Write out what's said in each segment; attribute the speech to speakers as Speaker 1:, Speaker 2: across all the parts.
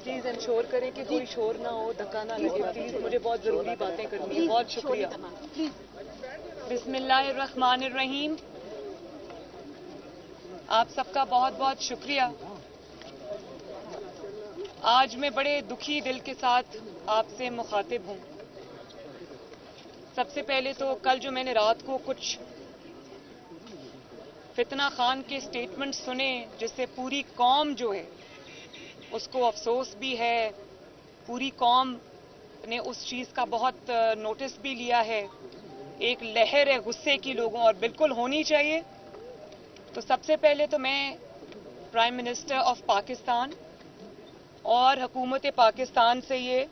Speaker 1: Please ensure کریں کہ کوئی شور نہ ہو، دھکا نہ لگے پلیز، مجھے بہت ضروری باتیں کرنی ہیں. بہت شکریہ. بسم اللہ الرحمن الرحیم. آپ سب کا بہت بہت شکریہ. آج میں بڑے دکھی دل کے ساتھ آپ سے مخاطب ہوں. سب سے پہلے تو کل جو میں نے رات کو کچھ فتنہ خان کے سٹیٹمنٹ سنے، جس سے پوری قوم جو ہے اس کو افسوس بھی ہے، پوری قوم نے اس چیز کا بہت نوٹس بھی لیا ہے. ایک لہر ہے غصے کی لوگوں، اور بالکل ہونی چاہیے. تو سب سے پہلے تو میں پرائم منسٹر آف پاکستان اور حکومت پاکستان سے یہ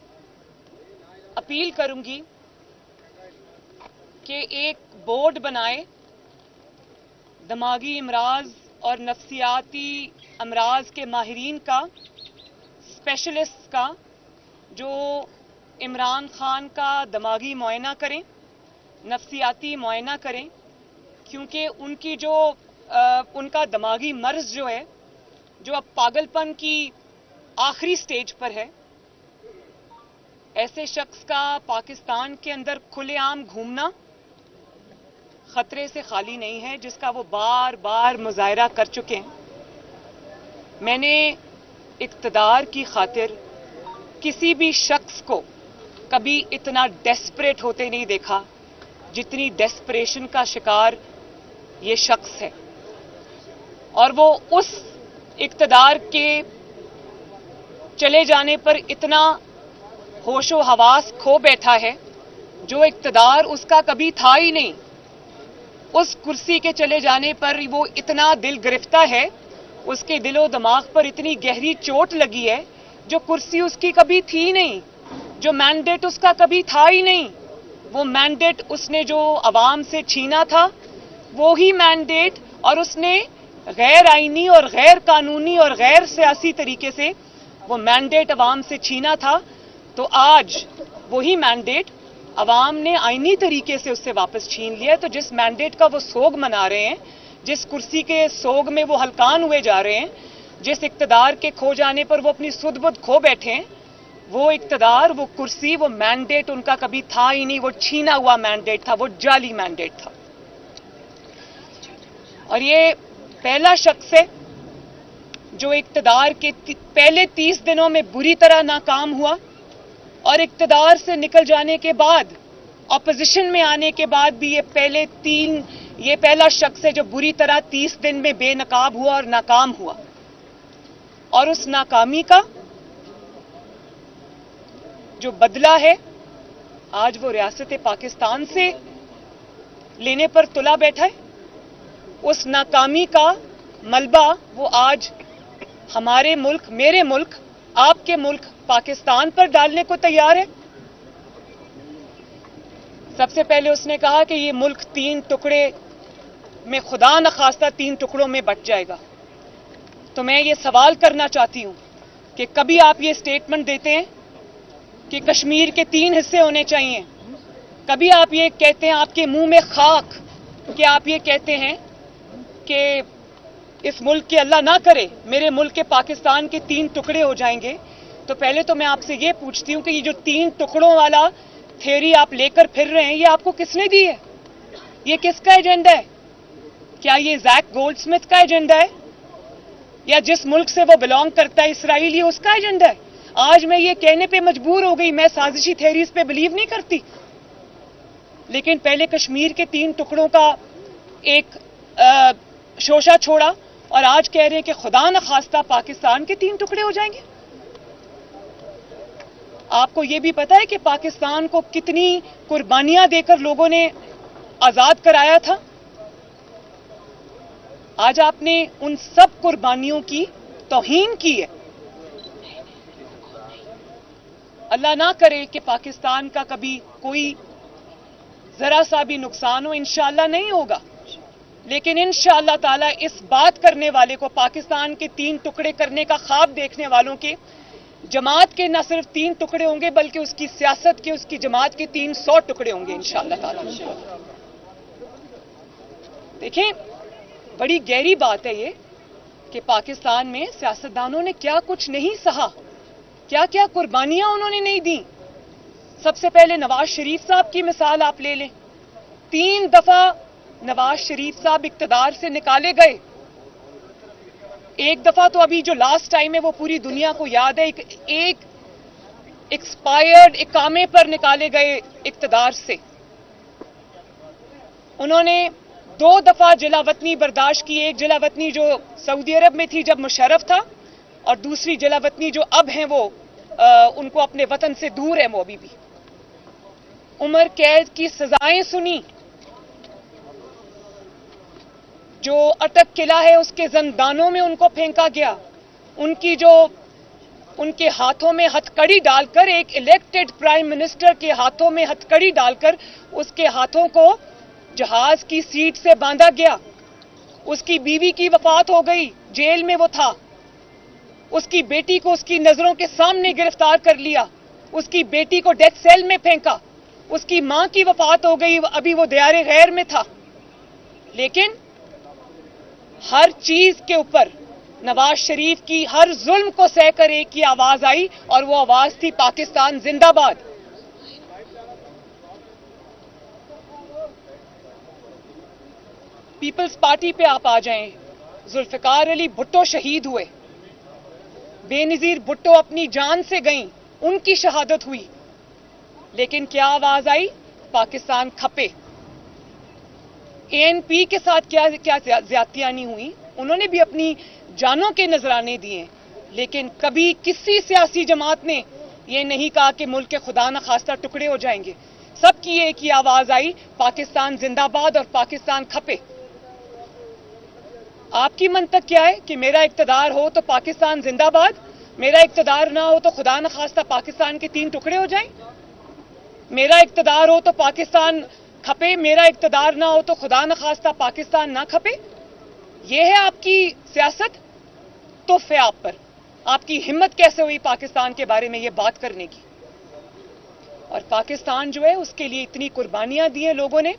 Speaker 1: اپیل کروں گی کہ ایک بورڈ بنائے دماغی امراض اور نفسیاتی امراض کے ماہرین کا، اسپیشلسٹ کا، جو عمران خان کا دماغی معائنہ کریں، نفسیاتی معائنہ کریں، کیونکہ ان کا دماغی مرض جو ہے، جو اب پاگل پن کی آخری سٹیج پر ہے. ایسے شخص کا پاکستان کے اندر کھلے عام گھومنا خطرے سے خالی نہیں ہے، جس کا وہ بار بار مظاہرہ کر چکے ہیں. میں نے اقتدار کی خاطر کسی بھی شخص کو کبھی اتنا ڈیسپریٹ ہوتے نہیں دیکھا جتنی ڈیسپریشن کا شکار یہ شخص ہے. اور وہ اس اقتدار کے چلے جانے پر اتنا ہوش و حواس کھو بیٹھا ہے، جو اقتدار اس کا کبھی تھا ہی نہیں. اس کرسی کے چلے جانے پر وہ اتنا دل گرفتہ ہے، اس کے دل و دماغ پر اتنی گہری چوٹ لگی ہے، جو کرسی اس کی کبھی تھی نہیں، جو مینڈیٹ اس کا کبھی تھا ہی نہیں. وہ مینڈیٹ اس نے جو عوام سے چھینا تھا، وہی مینڈیٹ، اور اس نے غیر آئینی اور غیر قانونی اور غیر سیاسی طریقے سے وہ مینڈیٹ عوام سے چھینا تھا. تو آج وہی مینڈیٹ عوام نے آئینی طریقے سے اس سے واپس چھین لیا. تو جس مینڈیٹ کا وہ سوگ منا رہے ہیں، جس کرسی کے سوگ میں وہ ہلکان ہوئے جا رہے ہیں، جس اقتدار کے کھو جانے پر وہ اپنی سدھ بدھ کھو بیٹھے ہیں، وہ اقتدار، وہ کرسی، وہ مینڈیٹ ان کا کبھی تھا ہی نہیں. وہ چھینا ہوا مینڈیٹ تھا، وہ جعلی مینڈیٹ تھا. اور یہ پہلا شخص ہے جو اقتدار کے پہلے 30 دنوں میں بری طرح ناکام ہوا، اور اقتدار سے نکل جانے کے بعد، اپوزیشن میں آنے کے بعد بھی یہ پہلا شخص ہے جو بری طرح 30 دن میں بے نقاب ہوا اور ناکام ہوا. اور اس ناکامی کا جو بدلہ ہے، آج وہ ریاست پاکستان سے لینے پر تلا بیٹھا ہے. اس ناکامی کا ملبہ وہ آج ہمارے ملک، میرے ملک، آپ کے ملک پاکستان پر ڈالنے کو تیار ہے. سب سے پہلے اس نے کہا کہ یہ ملک 3 ٹکڑے میں، خدا نخواستہ 3 ٹکڑوں میں بٹ جائے گا. تو میں یہ سوال کرنا چاہتی ہوں کہ کبھی آپ یہ سٹیٹمنٹ دیتے ہیں کہ کشمیر کے 3 حصے ہونے چاہیے؟ کبھی آپ یہ کہتے ہیں، آپ کے منہ میں خاک، کہ آپ یہ کہتے ہیں کہ اس ملک کے اللہ نہ کرے میرے ملک کے پاکستان کے 3 ٹکڑے ہو جائیں گے؟ تو پہلے تو میں آپ سے یہ پوچھتی ہوں کہ یہ جو 3 ٹکڑوں والا تھیوری آپ لے کر پھر رہے ہیں، یہ آپ کو کس نے دی ہے؟ یہ کس کا ایجنڈا ہے؟ کیا یہ زیک گولڈ سمتھ کا ایجنڈا ہے، یا جس ملک سے وہ بلانگ کرتا ہے، اسرائیل، یہ اس کا ایجنڈا ہے؟ آج میں یہ کہنے پہ مجبور ہو گئی، میں سازشی تھیوریز پہ بلیو نہیں کرتی، لیکن پہلے کشمیر کے 3 ٹکڑوں کا ایک شوشہ چھوڑا، اور آج کہہ رہے ہیں کہ خدا نخواستہ پاکستان کے 3 ٹکڑے ہو جائیں گے. آپ کو یہ بھی پتا ہے کہ پاکستان کو کتنی قربانیاں دے کر لوگوں نے آزاد کرایا تھا؟ آج آپ نے ان سب قربانیوں کی توہین کی ہے. اللہ نہ کرے کہ پاکستان کا کبھی کوئی ذرا سا بھی نقصان ہو، انشاءاللہ نہیں ہوگا، لیکن انشاءاللہ تعالی اس بات کرنے والے کو، پاکستان کے 3 ٹکڑے کرنے کا خواب دیکھنے والوں کے، جماعت کے نہ صرف 3 ٹکڑے ہوں گے، بلکہ اس کی سیاست کے، اس کی جماعت کے 300 ٹکڑے ہوں گے انشاءاللہ تعالی. دیکھیں، بڑی گہری بات ہے یہ کہ پاکستان میں سیاستدانوں نے کیا کچھ نہیں سہا. کیا کیا قربانیاں انہوں نے نہیں دیں. سب سے پہلے نواز شریف صاحب کی مثال آپ لے لیں. 3 دفعہ نواز شریف صاحب اقتدار سے نکالے گئے. ایک دفعہ تو ابھی جو لاسٹ ٹائم ہے وہ پوری دنیا کو یاد ہے, ایک ایکسپائرڈ اقامے پر نکالے گئے اقتدار سے. انہوں نے 2 دفعہ جلا وطنی برداشت کی. ایک جلا وطنی جو سعودی عرب میں تھی جب مشرف تھا, اور دوسری جلا وطنی جو اب ہیں وہ ان کو اپنے وطن سے دور ہے وہ ابھی بھی. عمر قید کی سزائیں سنی. جو اٹک قلعہ ہے اس کے زندانوں میں ان کو پھینکا گیا. ان کے ہاتھوں میں ہتھکڑی ڈال کر, ایک الیکٹڈ پرائم منسٹر کے ہاتھوں میں ہتھکڑی ڈال کر اس کے ہاتھوں کو جہاز کی سیٹ سے باندھا گیا. اس کی بیوی کی وفات ہو گئی, جیل میں وہ تھا. اس کی بیٹی کو اس کی نظروں کے سامنے گرفتار کر لیا. اس کی بیٹی کو ڈیتھ سیل میں پھینکا. اس کی ماں کی وفات ہو گئی, ابھی وہ دیار غیر میں تھا. لیکن ہر چیز کے اوپر نواز شریف کی ہر ظلم کو سہ کر ایک ہی آواز آئی, اور وہ آواز تھی پاکستان زندہ باد. پیپلز پارٹی پہ آپ آ جائیں. ذوالفقار علی بھٹو شہید ہوئے. بے نظیر بھٹو اپنی جان سے گئیں, ان کی شہادت ہوئی. لیکن کیا آواز آئی؟ پاکستان کھپے. ANP کے ساتھ کیا زیادتیاں نہیں ہوئی. انہوں نے بھی اپنی جانوں کے نذرانے دیے, لیکن کبھی کسی سیاسی جماعت نے یہ نہیں کہا کہ ملک کے خدا نخواستہ ٹکڑے ہو جائیں گے. سب کی ایک ہی آواز آئی, پاکستان زندہ باد اور پاکستان کھپے. آپ کی منطق کیا ہے کہ میرا اقتدار ہو تو پاکستان زندہ باد, میرا اقتدار نہ ہو تو خدا نخواستہ پاکستان کے 3 ٹکڑے ہو جائیں. میرا اقتدار ہو تو پاکستان کھپے, میرا اقتدار نہ ہو تو خدا نخواستہ پاکستان نہ کھپے. یہ ہے آپ کی سیاست. تف ہے آپ پر. آپ کی ہمت کیسے ہوئی پاکستان کے بارے میں یہ بات کرنے کی؟ اور پاکستان جو ہے اس کے لیے اتنی قربانیاں دی ہیں لوگوں نے,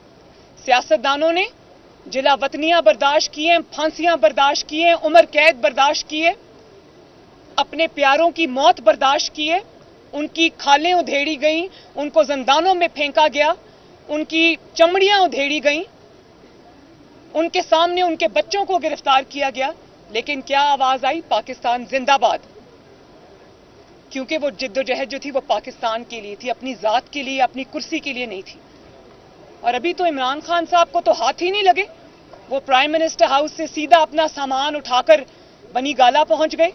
Speaker 1: سیاستدانوں نے. جلا وطنیاں برداشت کی ہیں, پھانسیاں برداشت کی ہیں, عمر قید برداشت کی ہے, اپنے پیاروں کی موت برداشت کی ہے. ان کی کھالیں ادھیڑی گئیں, ان کو زندانوں میں پھینکا گیا, ان کی چمڑیاں ادھیڑی گئیں, ان کے سامنے ان کے بچوں کو گرفتار کیا گیا. لیکن کیا آواز آئی؟ پاکستان زندہ باد. کیونکہ وہ جدوجہد جو تھی وہ پاکستان کے لیے تھی, اپنی ذات کے لیے, اپنی کرسی کے لیے نہیں تھی. اور ابھی تو عمران خان صاحب کو تو ہاتھ ہی نہیں لگے. وہ پرائم منسٹر ہاؤس سے سیدھا اپنا سامان اٹھا کر بنی گالا پہنچ گئے.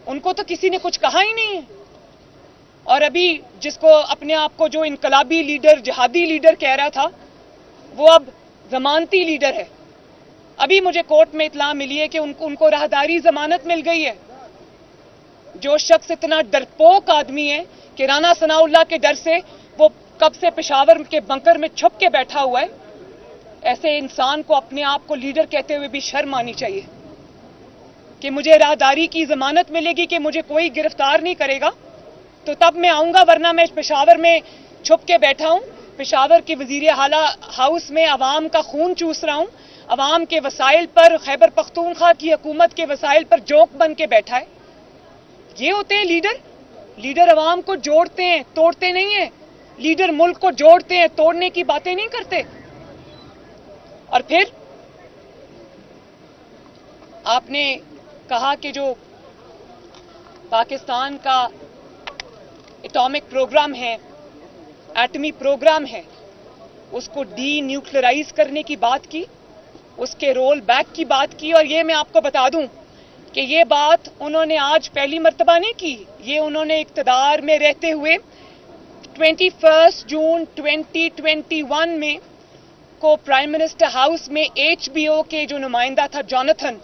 Speaker 1: ان کو تو کسی نے کچھ کہا ہی نہیں ہے. اور ابھی جس کو اپنے آپ کو جو انقلابی لیڈر, جہادی لیڈر کہہ رہا تھا, وہ اب ضمانتی لیڈر ہے. ابھی مجھے کورٹ میں اطلاع ملی ہے کہ ان کو راہداری ضمانت مل گئی ہے. جو شخص اتنا ڈرپوک آدمی ہے کہ رانا ثناء اللہ کے ڈر سے وہ کب سے پشاور کے بنکر میں چھپ کے بیٹھا ہوا ہے, ایسے انسان کو اپنے آپ کو لیڈر کہتے ہوئے بھی شرم آنی چاہیے کہ مجھے راہداری کی ضمانت ملے گی کہ مجھے کوئی گرفتار نہیں کرے گا تو تب میں آؤں گا, ورنہ میں پشاور میں چھپ کے بیٹھا ہوں. پشاور کے وزیر اعلیٰ ہاؤس میں عوام کا خون چوس رہا ہوں, عوام کے وسائل پر, خیبر پختونخوا کی حکومت کے وسائل پر جوک بن کے بیٹھا ہے. یہ ہوتے ہیں لیڈر. لیڈر عوام کو جوڑتے ہیں, توڑتے نہیں ہیں. لیڈر ملک کو جوڑتے ہیں, توڑنے کی باتیں نہیں کرتے. اور پھر آپ نے کہا کہ جو پاکستان کا ایٹامک پروگرام ہے, ایٹمی پروگرام ہے, اس کو ڈی نیوکلرائز کرنے کی بات کی, اس کے رول بیک کی بات کی. اور یہ میں آپ کو بتا دوں کہ یہ بات انہوں نے آج پہلی مرتبہ نہیں کی. یہ انہوں نے اقتدار میں رہتے ہوئے 21 جون 2021 میں کو پرائم منسٹر ہاؤس میں HBO کے جو نمائندہ تھا جوناتھن,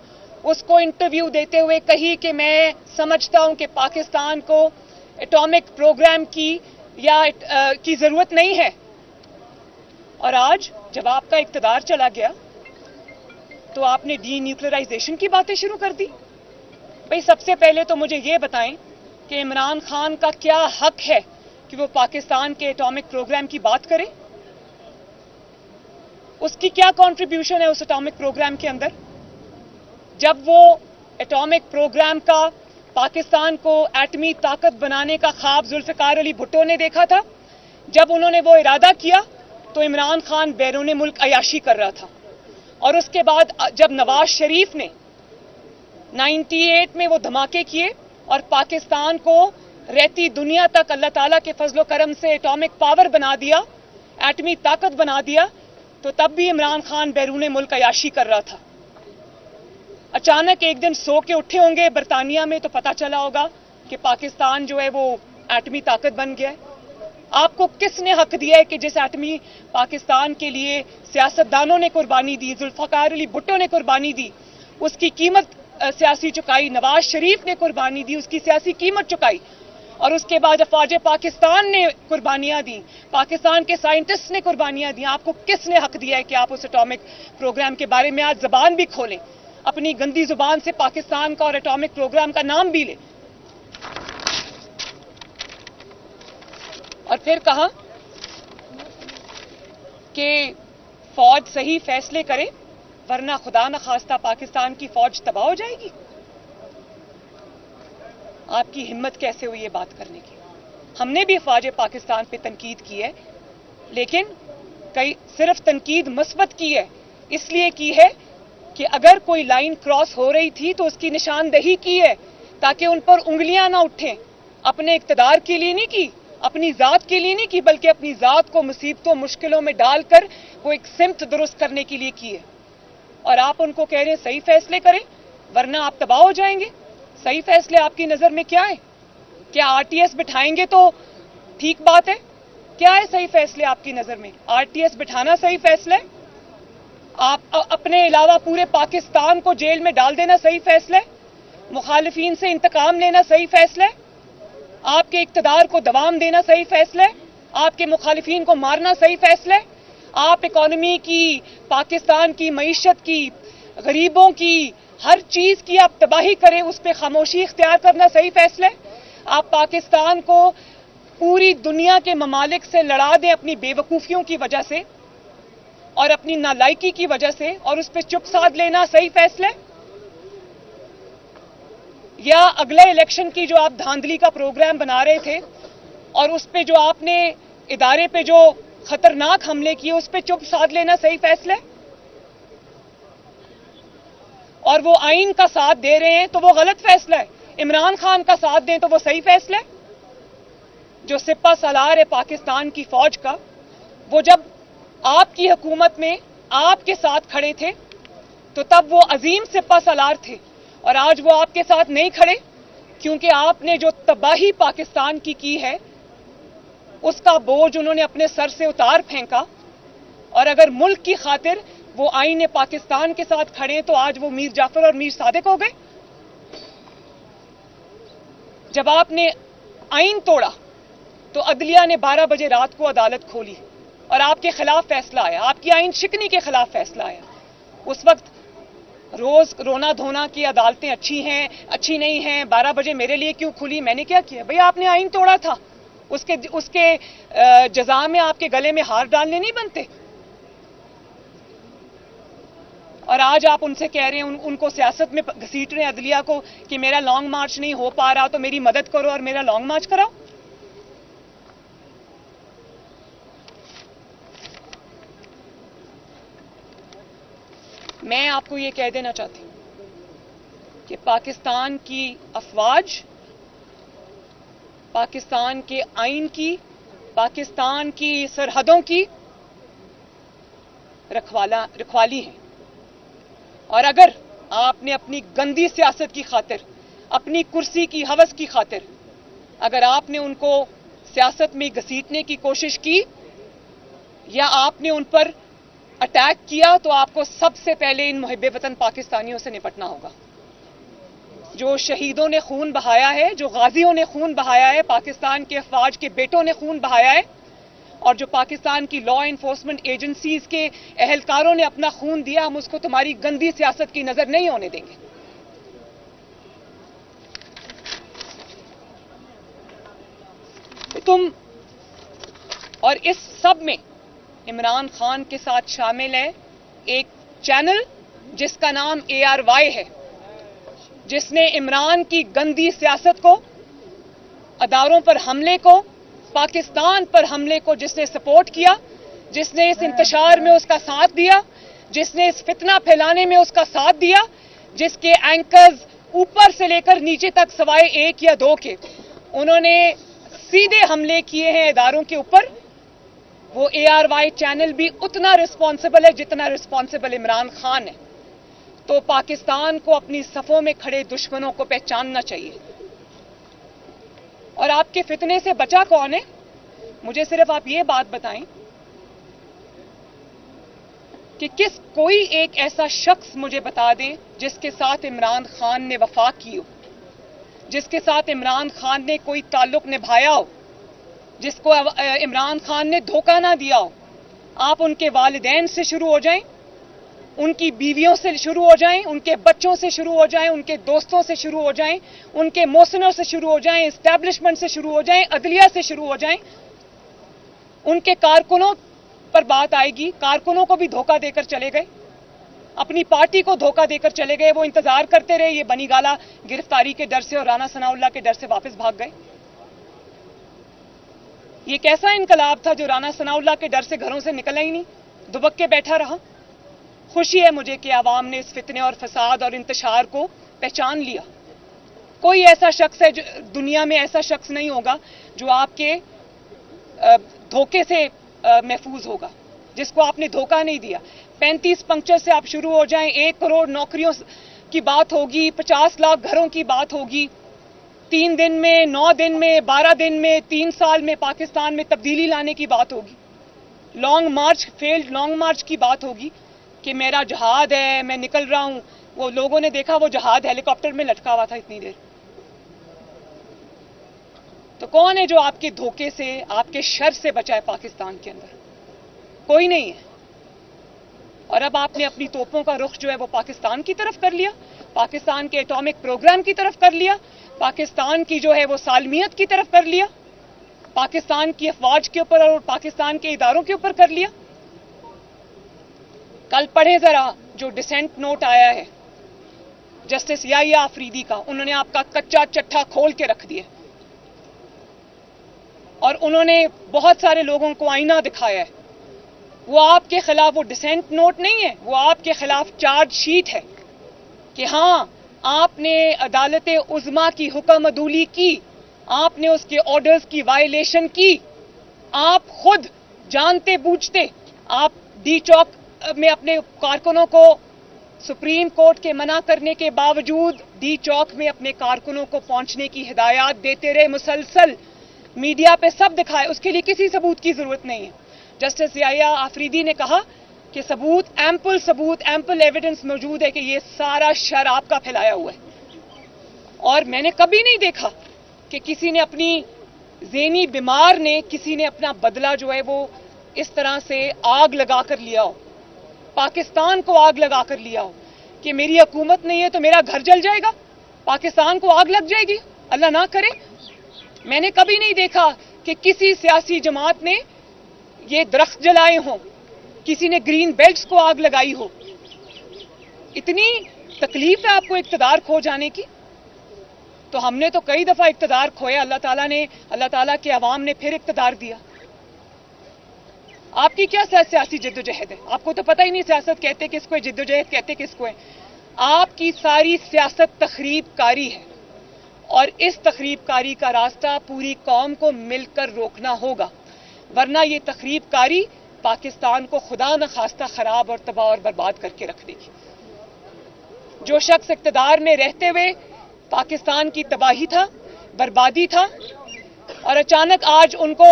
Speaker 1: اس کو انٹرویو دیتے ہوئے کہی کہ میں سمجھتا ہوں کہ پاکستان کو ایٹامک پروگرام کی ضرورت نہیں ہے. اور آج جب آپ کا اقتدار چلا گیا تو آپ نے ڈی نیوکلرائزیشن کی باتیں شروع کر دی. بھئی سب سے پہلے تو مجھے یہ بتائیں کہ عمران خان کا کیا حق ہے کہ وہ پاکستان کے ایٹامک پروگرام کی بات کرے؟ اس کی کیا کنٹریبیوشن ہے اس ایٹامک پروگرام کے اندر؟ جب وہ ایٹامک پروگرام کا پاکستان کو ایٹمی طاقت بنانے کا خواب ذوالفقار علی بھٹو نے دیکھا تھا. جب انہوں نے وہ ارادہ کیا تو عمران خان بیرون ملک عیاشی کر رہا تھا. اور اس کے بعد جب نواز شریف نے 98 میں وہ دھماکے کیے اور پاکستان کو رہتی دنیا تک اللہ تعالیٰ کے فضل و کرم سے ایٹامک پاور بنا دیا, ایٹمی طاقت بنا دیا, تو تب بھی عمران خان بیرون ملک عیاشی کر رہا تھا. اچانک ایک دن سو کے اٹھے ہوں گے برطانیہ میں تو پتہ چلا ہوگا کہ پاکستان جو ہے وہ ایٹمی طاقت بن گیا ہے. آپ کو کس نے حق دیا ہے کہ جس ایٹمی پاکستان کے لیے سیاستدانوں نے قربانی دی, ذوالفقار علی بھٹو نے قربانی دی, اس کی قیمت سیاسی چکائی, نواز شریف نے قربانی دی, اس کی سیاسی قیمت چکائی, اور اس کے بعد افواج پاکستان نے قربانیاں دیں, پاکستان کے سائنٹسٹ نے قربانیاں دیں. آپ کو کس نے حق دیا ہے کہ آپ اس ایٹامک پروگرام کے بارے میں آج زبان بھی کھولیں, اپنی گندی زبان سے پاکستان کا اور ایٹامک پروگرام کا نام بھی لیں؟ اور پھر کہا کہ فوج صحیح فیصلے کرے ورنہ خدا نخواستہ پاکستان کی فوج تباہ ہو جائے گی. آپ کی ہمت کیسے ہوئی یہ بات کرنے کی؟ ہم نے بھی افواج پاکستان پہ تنقید کی ہے, لیکن صرف تنقید مثبت کی ہے, اس لیے کی ہے کہ اگر کوئی لائن کراس ہو رہی تھی تو اس کی نشاندہی کی ہے تاکہ ان پر انگلیاں نہ اٹھیں. اپنے اقتدار کے لیے نہیں کی, اپنی ذات کے لیے نہیں کی, بلکہ اپنی ذات کو مصیبتوں مشکلوں میں ڈال کر وہ ایک سمت درست کرنے کے لیے کی ہے. اور آپ ان کو کہہ رہے ہیں صحیح فیصلے کریں ورنہ آپ تباہ ہو جائیں گے. صحیح فیصلے آپ کی نظر میں کیا ہے؟ کیا آر ٹی ایس بٹھائیں گے تو ٹھیک بات ہے؟ کیا ہے صحیح فیصلے آپ کی نظر میں؟ آر ٹی ایس بٹھانا صحیح فیصلہ ہے؟ آپ اپنے علاوہ پورے پاکستان کو جیل میں ڈال دینا صحیح فیصلہ ہے؟ مخالفین سے انتقام لینا صحیح فیصلہ ہے؟ آپ کے اقتدار کو دوام دینا صحیح فیصلہ ہے؟ آپ کے مخالفین کو مارنا صحیح فیصلہ ہے؟ آپ اکانومی کی, پاکستان کی معیشت کی, غریبوں کی, ہر چیز کی آپ تباہی کریں, اس پہ خاموشی اختیار کرنا صحیح فیصلہ ہے؟ آپ پاکستان کو پوری دنیا کے ممالک سے لڑا دیں اپنی بے وقوفیوں کی وجہ سے اور اپنی نالائکی کی وجہ سے, اور اس پہ چپ سادھ لینا صحیح فیصلہ ہے؟ یا اگلے الیکشن کی جو آپ دھاندلی کا پروگرام بنا رہے تھے اور اس پہ جو آپ نے ادارے پہ جو خطرناک حملے کیے اس پہ چپ سادھ لینا صحیح فیصلہ ہے؟ اور وہ آئین کا ساتھ دے رہے ہیں تو وہ غلط فیصلہ ہے, عمران خان کا ساتھ دیں تو وہ صحیح فیصلہ ہے؟ جو سپہ سالار ہے پاکستان کی فوج کا, وہ جب آپ کی حکومت میں آپ کے ساتھ کھڑے تھے تو تب وہ عظیم سپہ سالار تھے, اور آج وہ آپ کے ساتھ نہیں کھڑے کیونکہ آپ نے جو تباہی پاکستان کی ہے اس کا بوجھ انہوں نے اپنے سر سے اتار پھینکا. اور اگر ملک کی خاطر وہ آئین پاکستان کے ساتھ کھڑے تو آج وہ میر جعفر اور میر صادق ہو گئے. جب آپ نے آئین توڑا تو عدلیہ نے 12 بجے رات کو عدالت کھولی اور آپ کے خلاف فیصلہ آیا, آپ کی آئین شکنی کے خلاف فیصلہ آیا. اس وقت روز رونا دھونا کی عدالتیں اچھی ہیں, اچھی نہیں ہیں, 12 بجے میرے لیے کیوں کھلی, میں نے کیا کیا؟ بھئی آپ نے آئین توڑا تھا, اس کے جزا میں آپ کے گلے میں ہار ڈالنے نہیں بنتے. اور آج آپ ان سے کہہ رہے ہیں, ان کو سیاست میں گھسیٹ رہے ہیں عدلیہ کو کہ میرا لانگ مارچ نہیں ہو پا رہا تو میری مدد کرو اور میرا لانگ مارچ کراؤ. میں آپ کو یہ کہہ دینا چاہتی ہوں کہ پاکستان کی افواج پاکستان کے آئین کی, پاکستان کی سرحدوں کی رکھوالی ہیں. اور اگر آپ نے اپنی گندی سیاست کی خاطر, اپنی کرسی کی ہوس کی خاطر اگر آپ نے ان کو سیاست میں گھسیٹنے کی کوشش کی یا آپ نے ان پر اٹیک کیا تو آپ کو سب سے پہلے ان محب وطن پاکستانیوں سے نپٹنا ہوگا. جو شہیدوں نے خون بہایا ہے, جو غازیوں نے خون بہایا ہے, پاکستان کے افواج کے بیٹوں نے خون بہایا ہے, اور جو پاکستان کی لا انفورسمنٹ ایجنسیز کے اہلکاروں نے اپنا خون دیا, ہم اس کو تمہاری گندی سیاست کی نظر نہیں ہونے دیں گے. تم اور اس سب میں عمران خان کے ساتھ شامل ہے ایک چینل جس کا نام ARY ہے, جس نے عمران کی گندی سیاست کو، اداروں پر حملے کو، پاکستان پر حملے کو جس نے سپورٹ کیا، جس نے اس انتشار میں اس کا ساتھ دیا، جس نے اس فتنہ پھیلانے میں اس کا ساتھ دیا، جس کے اینکرز اوپر سے لے کر نیچے تک سوائے ایک یا دو کے انہوں نے سیدھے حملے کیے ہیں اداروں کے اوپر، وہ ARY چینل بھی اتنا رسپانسبل ہے جتنا رسپانسبل عمران خان ہے. تو پاکستان کو اپنی صفوں میں کھڑے دشمنوں کو پہچاننا چاہیے. اور آپ کے فتنے سے بچا کون ہے؟ مجھے صرف آپ یہ بات بتائیں کہ کوئی ایک ایسا شخص مجھے بتا دیں جس کے ساتھ عمران خان نے وفا کی ہو، جس کے ساتھ عمران خان نے کوئی تعلق نبھایا ہو، جس کو عمران خان نے دھوکہ نہ دیا ہو. آپ ان کے والدین سے شروع ہو جائیں، ان کی بیویوں سے شروع ہو جائیں، ان کے بچوں سے شروع ہو جائیں، ان کے دوستوں سے شروع ہو جائیں، ان کے محسنوں سے شروع ہو جائیں، اسٹیبلشمنٹ سے شروع ہو جائیں، عدلیہ سے شروع ہو جائیں. ان کے کارکنوں پر بات آئے گی. کارکنوں کو بھی دھوکہ دے کر چلے گئے، اپنی پارٹی کو دھوکہ دے کر چلے گئے. وہ انتظار کرتے رہے یہ بنی گالہ گرفتاری کے ڈر سے اور رانا ثناءاللہ کے ڈر سے واپس بھاگ گئے. یہ کیسا انقلاب تھا جو رانا ثناءاللہ کے ڈر سے گھروں سے نکلا ہی نہیں، دبک کے بیٹھا رہا. خوشی ہے مجھے کہ عوام نے اس فتنے اور فساد اور انتشار کو پہچان لیا. کوئی ایسا شخص ہے دنیا میں ایسا شخص نہیں ہوگا جو آپ کے دھوکے سے محفوظ ہوگا، جس کو آپ نے دھوکہ نہیں دیا. 35 پنکچر سے آپ شروع ہو جائیں، 1 کروڑ نوکریوں کی بات ہوگی، 50 لاکھ گھروں کی بات ہوگی، 3 دن میں، 9 دن میں، 12 دن میں، 3 سال میں پاکستان میں تبدیلی لانے کی بات ہوگی. Long march, field long march کی بات ہوگی کہ میرا جہاد ہے، میں نکل رہا ہوں. وہ لوگوں نے دیکھا وہ جہاد ہیلی کاپٹر میں لٹکا ہوا تھا اتنی دیر. تو کون ہے جو آپ کے دھوکے سے، آپ کے شر سے بچائے پاکستان کے اندر؟ کوئی نہیں ہے. اور اب آپ نے اپنی توپوں کا رخ جو ہے وہ پاکستان کی طرف کر لیا، پاکستان کے ایٹامک پروگرام کی طرف کر لیا، پاکستان کی جو ہے وہ سالمیت کی طرف کر لیا، پاکستان کی افواج کے اوپر اور پاکستان کے اداروں کے اوپر کر لیا. کل پڑھیں ذرا جو ڈسینٹ نوٹ آیا ہے جسٹس یحییٰ آفریدی کا. انہوں نے آپ کا کچا چٹھا کھول کے رکھ دیا اور انہوں نے بہت سارے لوگوں کو آئینہ دکھایا ہے. وہ آپ کے خلاف وہ ڈسینٹ نوٹ نہیں ہے، وہ آپ کے خلاف چارج شیٹ ہے کہ ہاں آپ نے عدالت عظمیٰ کی حکم عدولی کی، آپ نے اس کے آرڈرز کی وائلیشن کی. آپ خود جانتے بوجھتے آپ ڈی چوک میں اپنے کارکنوں کو سپریم کورٹ کے منع کرنے کے باوجود ڈی چوک میں اپنے کارکنوں کو پہنچنے کی ہدایات دیتے رہے مسلسل. میڈیا پہ سب دکھائے، اس کے لیے کسی ثبوت کی ضرورت نہیں ہے. جسٹس یحییٰ آفریدی نے کہا کہ ثبوت ایمپل ایویڈنس موجود ہے کہ یہ سارا شر آپ کا پھیلایا ہوا ہے. اور میں نے کبھی نہیں دیکھا کہ کسی نے اپنی ذہنی بیمار نے کسی نے اپنا بدلہ جو ہے وہ اس طرح سے آگ لگا کر لیا ہو، پاکستان کو آگ لگا کر لیا ہو کہ میری حکومت نہیں ہے تو میرا گھر جل جائے گا، پاکستان کو آگ لگ جائے گی، اللہ نہ کرے. میں نے کبھی نہیں دیکھا کہ کسی سیاسی جماعت نے یہ درخت جلائے ہوں، کسی نے گرین بیلٹس کو آگ لگائی ہو. اتنی تکلیف ہے آپ کو اقتدار کھو جانے کی. تو ہم نے تو کئی دفعہ اقتدار کھویا، اللہ تعالیٰ کے عوام نے پھر اقتدار دیا. آپ کی کیا سیاسی جدوجہد ہے؟ آپ کو تو پتہ ہی نہیں سیاست کہتے کس کو ہے، جدوجہد کہتے کس کو ہے. آپ کی ساری سیاست تخریب کاری ہے اور اس تخریب کاری کا راستہ پوری قوم کو مل کر روکنا ہوگا، ورنہ یہ تخریب کاری پاکستان کو خدا نخواستہ خراب اور تباہ اور برباد کر کے رکھ دے گی. جو شخص اقتدار میں رہتے ہوئے پاکستان کی تباہی تھا، بربادی تھا، اور اچانک آج ان کو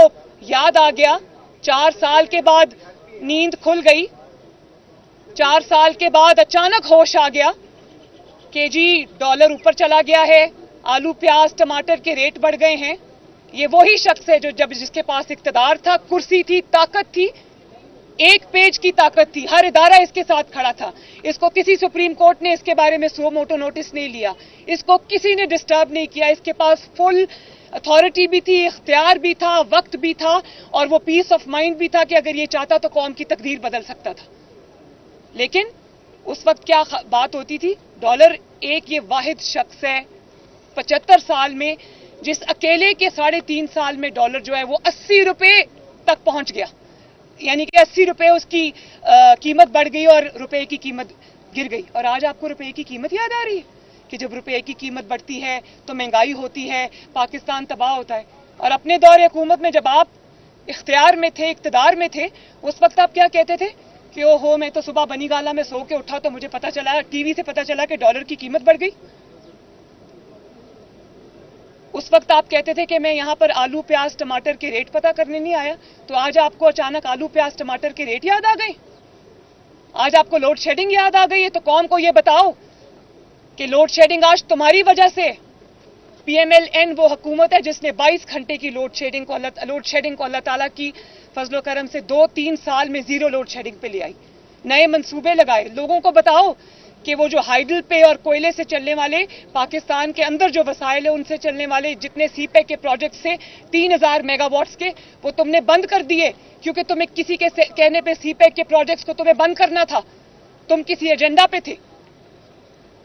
Speaker 1: یاد آ گیا، 4 سال کے بعد نیند کھل گئی، 4 سال کے بعد اچانک ہوش آ گیا کہ جی ڈالر اوپر چلا گیا ہے، آلو پیاز ٹماٹر کے ریٹ بڑھ گئے ہیں. یہ وہی شخص ہے جو جس کے پاس اقتدار تھا، کرسی تھی، طاقت تھی، 1 پیج کی طاقت تھی، ہر ادارہ اس کے ساتھ کھڑا تھا. اس کو کسی سپریم کورٹ نے اس کے بارے میں سو موٹو نوٹس نہیں لیا، اس کو کسی نے ڈسٹرب نہیں کیا. اس کے پاس فل اتھارٹی بھی تھی، اختیار بھی تھا، وقت بھی تھا، اور وہ پیس آف مائنڈ بھی تھا کہ اگر یہ چاہتا تو قوم کی تقدیر بدل سکتا تھا. لیکن اس وقت کیا بات ہوتی تھی؟ ڈالر ایک یہ واحد شخص ہے 75 سال میں جس اکیلے کے 3.5 سال میں ڈالر جو ہے وہ 80 روپے تک پہنچ گیا. یعنی کہ 80 روپے اس کی قیمت بڑھ گئی اور روپے کی قیمت گر گئی. اور آج آپ کو روپے کی قیمت یاد آ رہی ہے کہ جب روپے کی قیمت بڑھتی ہے تو مہنگائی ہوتی ہے, پاکستان تباہ ہوتا ہے. اور اپنے دور حکومت میں جب آپ اختیار میں تھے, اقتدار میں تھے, اس وقت آپ کیا کہتے تھے کہ او ہو میں تو صبح بنی گالا میں سو کے اٹھا تو مجھے پتا چلا, ٹی وی سے پتا چلا کہ ڈالر کی قیمت بڑھ گئی. اس وقت آپ کہتے تھے کہ میں یہاں پر آلو پیاز ٹماٹر کے ریٹ پتا کرنے نہیں آیا. تو آج آپ کو اچانک آلو پیاز ٹماٹر کے ریٹ یاد آ گئے, آج آپ کو لوڈ شیڈنگ یاد آ گئی ہے. تو قوم کو یہ بتاؤ کہ لوڈ شیڈنگ آج تمہاری وجہ سے. پی ایم ایل این وہ حکومت ہے جس نے 22 گھنٹے کی لوڈ شیڈنگ کو اللہ تعالیٰ کی فضل و کرم سے 2-3 سال میں زیرو لوڈ شیڈنگ پہ لے آئی. نئے منصوبے لگائے. لوگوں کو بتاؤ کہ وہ جو ہائیڈل پہ اور کوئلے سے چلنے والے پاکستان کے اندر جو وسائل ہیں ان سے چلنے والے جتنے سی پیک کے پروجیکٹس سے 3000 میگا واٹس کے وہ تم نے بند کر دیے, کیونکہ تمہیں کسی کے کہنے پہ سی پیک کے پروجیکٹس کو تمہیں بند کرنا تھا. تم کسی ایجنڈا پہ تھے.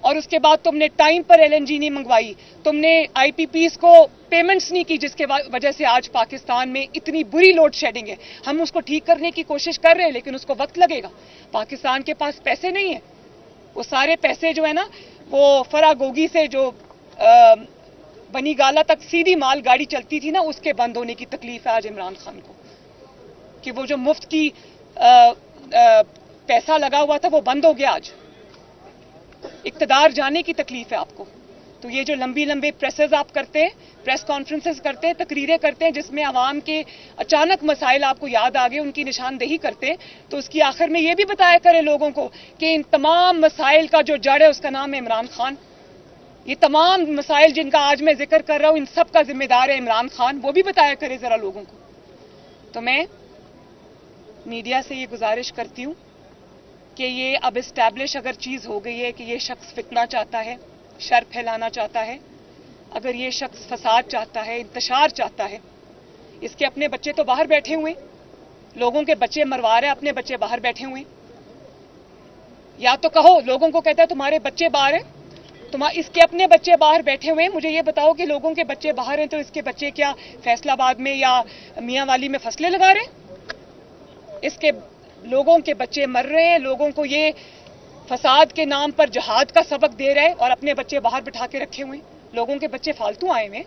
Speaker 1: اور اس کے بعد تم نے ٹائم پر ایل این جی نہیں منگوائی, تم نے آئی پی پیز کو پیمنٹس نہیں کی, جس کے وجہ سے آج پاکستان میں اتنی بری لوڈ شیڈنگ ہے. ہم اس کو ٹھیک کرنے کی کوشش کر رہے ہیں لیکن اس کو وقت لگے گا. پاکستان کے پاس پیسے نہیں ہیں. وہ سارے پیسے جو ہے نا وہ فراگوگی سے جو بنی گالا تک سیدھی مال گاڑی چلتی تھی نا, اس کے بند ہونے کی تکلیف ہے آج عمران خان کو, کہ وہ جو مفت کی پیسہ لگا ہوا تھا وہ بند ہو گیا. آج اقتدار جانے کی تکلیف ہے آپ کو. تو یہ جو لمبے پریسز آپ کرتے ہیں, پریس کانفرنسز کرتے ہیں, تقریریں کرتے ہیں جس میں عوام کے اچانک مسائل آپ کو یاد آ گئے, ان کی نشاندہی کرتے ہیں, تو اس کی آخر میں یہ بھی بتایا کرے لوگوں کو کہ ان تمام مسائل کا جو جڑ ہے اس کا نام ہے عمران خان. یہ تمام مسائل جن کا آج میں ذکر کر رہا ہوں ان سب کا ذمہ دار ہے عمران خان. وہ بھی بتایا کرے ذرا لوگوں کو. تو میں میڈیا سے یہ گزارش کرتی ہوں کہ یہ اب اسٹیبلش اگر چیز ہو گئی ہے کہ یہ شخص فتنہ چاہتا ہے, شر پھیلانا چاہتا ہے, اگر یہ شخص فساد چاہتا ہے, انتشار چاہتا ہے, اس کے اپنے بچے تو باہر بیٹھے ہوئے, لوگوں کے بچے مروا رہے, اپنے بچے باہر بیٹھے ہوئے. یا تو کہو لوگوں کو کہتا ہے تمہارے بچے باہر ہیں, اس کے اپنے بچے باہر بیٹھے ہوئے ہیں. مجھے یہ بتاؤ کہ لوگوں کے بچے باہر ہیں تو اس کے بچے کیا فیصل آباد میں یا میاں والی میں فصلیں لگا رہے ہیں؟ اس کے لوگوں کے بچے مر رہے ہیں, لوگوں کو یہ فساد کے نام پر جہاد کا سبق دے رہے اور اپنے بچے باہر بٹھا کے رکھے ہوئے. لوگوں کے بچے فالتو آئے ہوئے,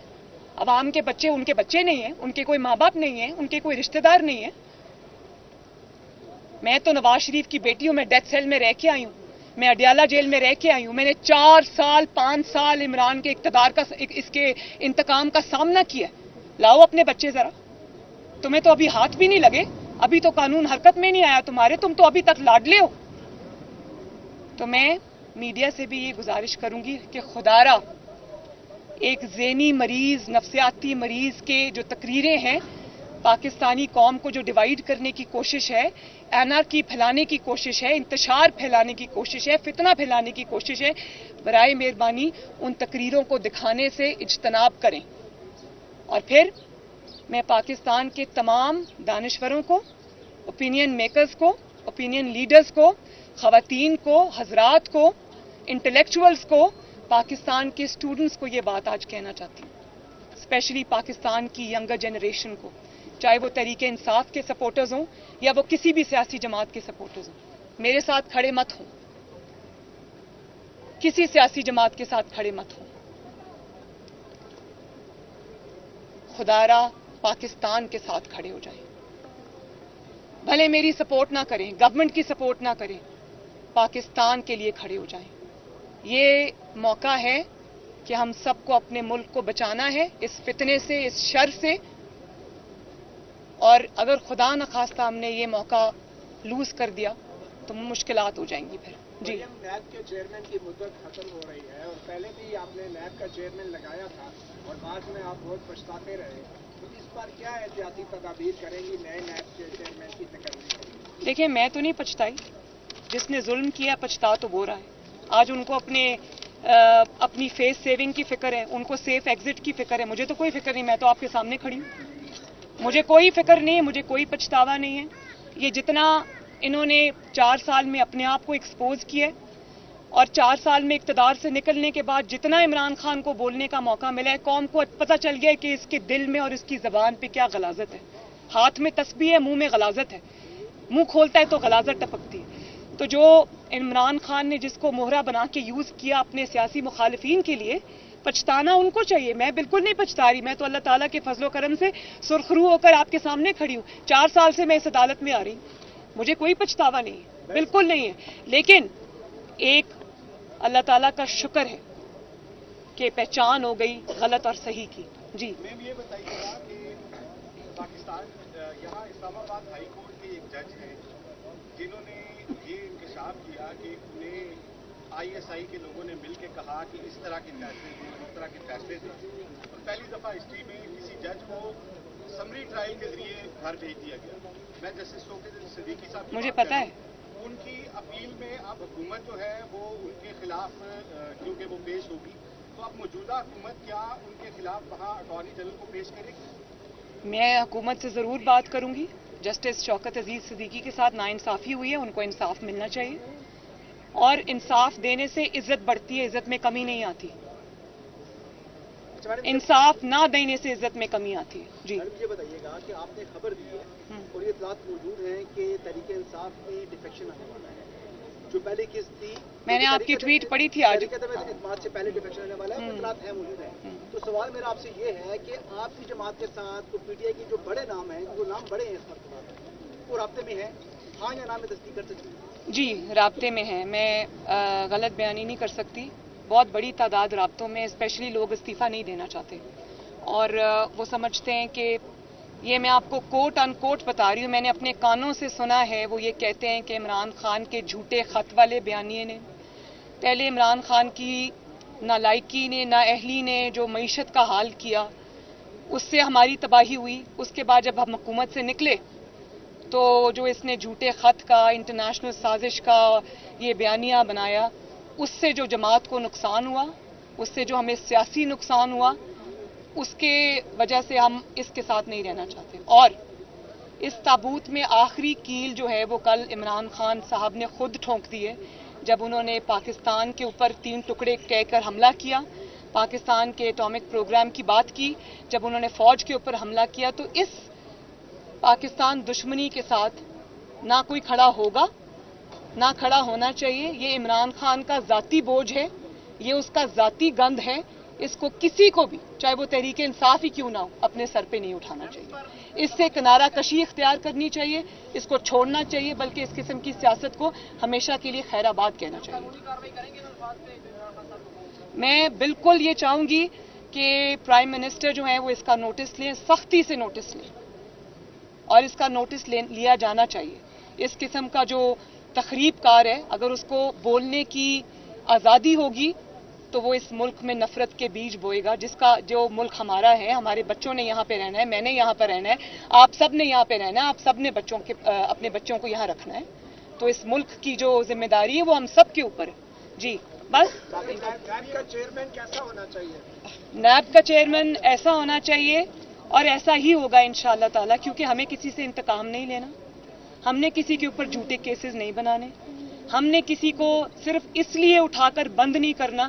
Speaker 1: عوام کے بچے ان کے بچے نہیں ہیں, ان کے کوئی ماں باپ نہیں ہیں, ان کے کوئی رشتہ دار نہیں ہیں. میں تو نواز شریف کی بیٹی ہوں, میں ڈیتھ سیل میں رہ کے آئی ہوں, میں اڈیالہ جیل میں رہ کے آئی ہوں. میں نے 5 سال عمران کے اقتدار کا اس کے انتقام کا سامنا کیا. لاؤ اپنے بچے ذرا. تمہیں تو ابھی ہاتھ بھی نہیں لگے, ابھی تو قانون حرکت میں نہیں آیا تمہارے, تم تو ابھی تک لاڈلے ہو. تو میں میڈیا سے بھی یہ گزارش کروں گی کہ خدا را ایک ذہنی مریض, نفسیاتی مریض کے جو تقریریں ہیں, پاکستانی قوم کو جو ڈیوائیڈ کرنے کی کوشش ہے, اینارکی پھیلانے کی کوشش ہے, انتشار پھیلانے کی کوشش ہے, فتنہ پھیلانے کی کوشش ہے, برائے مہربانی ان تقریروں کو دکھانے سے اجتناب کریں. اور پھر میں پاکستان کے تمام دانشوروں کو, اوپینین میکرز کو, اوپینین لیڈرز کو, خواتین کو, حضرات کو, انٹلیکچوئلز کو, پاکستان کے اسٹوڈنٹس کو یہ بات آج کہنا چاہتی ہوں, اسپیشلی پاکستان کی ینگر جنریشن کو, چاہے وہ تحریک انصاف کے سپورٹرز ہوں یا وہ کسی بھی سیاسی جماعت کے سپورٹرز ہوں. میرے ساتھ کھڑے مت ہوں, کسی سیاسی جماعت کے ساتھ کھڑے مت ہوں. خدا را پاکستان کے ساتھ کھڑے ہو جائیں. بھلے میری سپورٹ نہ کریں, گورنمنٹ کی سپورٹ نہ کریں, پاکستان کے لیے کھڑے ہو جائیں. یہ موقع ہے کہ ہم سب کو اپنے ملک کو بچانا ہے اس فتنے سے, اس شر سے. اور اگر خدا نخواستہ ہم نے یہ موقع لوز کر دیا تو مشکلات ہو جائیں گی پھر. جی,
Speaker 2: نیب کے چیئرمین کی مدت ختم ہو رہی ہے اور پہلے بھی آپ نے نیب کا چیئرمین لگایا تھا اور بعد میں آپ بہت پچھتاتے رہے, تو اس بار کیا احتیاطی تدابیر کریں گی نئے نیب کے چیئرمین کی تقرری؟
Speaker 1: دیکھیں میں تو نہیں پچھتائی, جس نے ظلم کیا پچھتا تو وہ رہا ہے. آج ان کو اپنی فیس سیونگ کی فکر ہے, ان کو سیف ایگزٹ کی فکر ہے. مجھے تو کوئی فکر نہیں, میں تو آپ کے سامنے کھڑی ہوں, مجھے کوئی فکر نہیں ہے, مجھے کوئی پچھتاوا نہیں ہے. یہ جتنا انہوں نے 4 سال میں اپنے آپ کو ایکسپوز کیا ہے اور 4 سال میں اقتدار سے نکلنے کے بعد جتنا عمران خان کو بولنے کا موقع ملا ہے قوم کو پتہ چل گیا ہے کہ اس کے دل میں اور اس کی زبان پہ کیا غلاظت ہے. ہاتھ میں تسبیح ہے, منہ میں غلاظت ہے, منہ کھولتا ہے تو غلاظت ٹپکتی ہے. تو جو عمران خان نے جس کو مہرہ بنا کے یوز کیا اپنے سیاسی مخالفین کے لیے, پچھتانا ان کو چاہیے. میں بالکل نہیں پچھتا رہی, میں تو اللہ تعالیٰ کے فضل و کرم سے سرخرو ہو کر آپ کے سامنے کھڑی ہوں. 4 سال سے میں اس عدالت میں آ رہی ہوں, مجھے کوئی پچھتاوا نہیں ہے, بالکل نہیں ہے. لیکن ایک اللہ تعالیٰ کا شکر ہے کہ پہچان ہو گئی غلط اور صحیح کی. جی
Speaker 3: میم یہ بتائیے گا کہ پاکستان یہاں اسلام آباد ہائی کورٹ کے ایک جج ہیں جنہوں نے یہ انکشاف کیا کہ انہیں ISI کے لوگوں نے مل کے کہا کہ اس طرح کے فیصلے دیں, اس طرح کے فیصلے دیں, اور پہلی دفعہ ہسٹری میں کسی جج کو سمری ٹرائل کے ذریعے گھر بھیج دیا گیا. میں جسٹس شوکت صدیقی صاحب
Speaker 1: مجھے پتا ہے
Speaker 3: ان کی اپیل میں اب حکومت جو ہے وہ ان کے خلاف کیونکہ وہ پیش ہوگی, تو اب موجودہ حکومت کیا ان کے خلاف وہاں اٹارنی جنرل کو پیش کرے گی؟
Speaker 1: میں حکومت سے ضرور بات کروں گی. جسٹس شوکت عزیز صدیقی کے ساتھ ناانصافی ہوئی ہے, ان کو انصاف ملنا چاہیے, اور انصاف دینے سے عزت بڑھتی ہے, عزت میں کمی نہیں آتی. انصاف نہ دینے سے عزت میں کمی آتی ہے. جی
Speaker 4: یہ بتائیے گا کہ آپ نے خبر دی ہے اور یہ اطلاعات موجود ہیں کہ تحریک انصاف میں ڈیفیکشن آنے والا ہے. جو پہلی قسط تھی
Speaker 1: میں نے آپ کی ٹویٹ پڑھی تھی آج.
Speaker 4: اعتماد سے پہلے ڈیفیکشن آنے والا ہے, اطلاعات ہیں موجود ہیں. تو سوال میرا آپ سے یہ ہے کہ آپ کی جماعت کے ساتھ PTI کی جو بڑے نام ہیں, جو نام بڑے ہیں اس مرتبہ, وہ رابطے میں ہیں, ہاں یا نام میں تصدیق کر سکتے ہیں؟
Speaker 1: جی رابطے میں ہیں. میں غلط بیانی نہیں کر سکتی. بہت بڑی تعداد رابطوں میں, اسپیشلی لوگ استعفیٰ نہیں دینا چاہتے اور وہ سمجھتے ہیں کہ یہ میں آپ کو کوٹ ان کوٹ بتا رہی ہوں, میں نے اپنے کانوں سے سنا ہے. وہ یہ کہتے ہیں کہ عمران خان کے جھوٹے خط والے بیانیے نے, پہلے عمران خان کی نالائکی نے, نااہلی نے جو معیشت کا حال کیا, اس سے ہماری تباہی ہوئی. اس کے بعد جب ہم حکومت سے نکلے تو جو اس نے جھوٹے خط کا, انٹرنیشنل سازش کا یہ بیانیہ بنایا, اس سے جو جماعت کو نقصان ہوا, اس سے جو ہمیں سیاسی نقصان ہوا, اس کے وجہ سے ہم اس کے ساتھ نہیں رہنا چاہتے. اور اس تابوت میں آخری کیل جو ہے وہ کل عمران خان صاحب نے خود ٹھونک دی ہے جب انہوں نے پاکستان کے اوپر 3 ٹکڑے کہہ کر حملہ کیا, پاکستان کے ایٹامک پروگرام کی بات کی, جب انہوں نے فوج کے اوپر حملہ کیا. تو اس پاکستان دشمنی کے ساتھ نہ کوئی کھڑا ہوگا, نہ کھڑا ہونا چاہیے. یہ عمران خان کا ذاتی بوجھ ہے, یہ اس کا ذاتی گند ہے. اس کو کسی کو بھی, چاہے وہ تحریک انصاف ہی کیوں نہ ہو, اپنے سر پہ نہیں اٹھانا چاہیے. اس سے کنارہ کشی اختیار کرنی چاہیے, اس کو چھوڑنا چاہیے, بلکہ اس قسم کی سیاست کو ہمیشہ کے لیے خیر آباد کہنا چاہیے. میں بالکل یہ چاہوں گی کہ پرائم منسٹر جو ہیں وہ اس کا نوٹس لیں, سختی سے نوٹس لیں, اور اس کا نوٹس لیا جانا چاہیے. اس قسم کا جو تخریب کار ہے, اگر اس کو بولنے کی آزادی ہوگی تو وہ اس ملک میں نفرت کے بیج بوئے گا. جو ملک ہمارا ہے, ہمارے بچوں نے یہاں پہ رہنا ہے, میں نے یہاں پہ رہنا ہے, آپ سب نے یہاں پہ رہنا ہے, آپ سب نے اپنے بچوں کو یہاں رکھنا ہے. تو اس ملک کی جو ذمہ داری ہے وہ ہم سب کے اوپر ہے. جی بس.
Speaker 2: نیب کا چیئرمین کیسا ہونا چاہیے؟
Speaker 1: نیب کا چیئرمین ایسا ہونا چاہیے, اور ایسا ہی ہوگا انشاءاللہ تعالیٰ, کیونکہ ہمیں کسی سے انتقام نہیں لینا, ہم نے کسی کے اوپر جھوٹے کیسز نہیں بنانے, ہم نے کسی کو صرف اس لیے اٹھا کر بند نہیں کرنا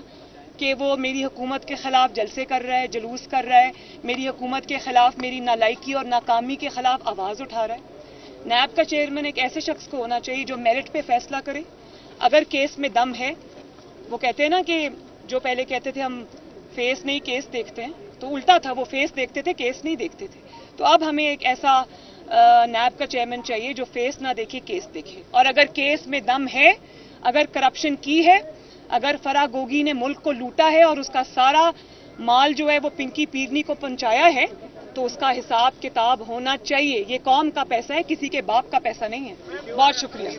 Speaker 1: کہ وہ میری حکومت کے خلاف جلسے کر رہا ہے, جلوس کر رہا ہے, میری حکومت کے خلاف, میری نالائکی اور ناکامی کے خلاف آواز اٹھا رہا ہے. نیب کا چیئرمین ایک ایسے شخص کو ہونا چاہیے جو میرٹ پہ فیصلہ کرے. اگر کیس میں دم ہے, وہ کہتے ہیں نا کہ جو پہلے کہتے تھے ہم فیس نہیں کیس دیکھتے ہیں, تو الٹا تھا, وہ فیس دیکھتے تھے, کیس نہیں دیکھتے تھے. تو اب ہمیں ایک ایسا نیب کا چیئرمین چاہیے جو فیس نہ دیکھے, کیس دیکھے. اور اگر کیس میں دم ہے, اگر کرپشن کی ہے, اگر فرا گوگی نے ملک کو لوٹا ہے اور اس کا سارا مال جو ہے وہ پنکی پیرنی کو پہنچایا ہے, تو اس کا حساب کتاب ہونا چاہیے. یہ قوم کا پیسہ ہے, کسی کے باپ کا پیسہ نہیں ہے. بہت شکریہ.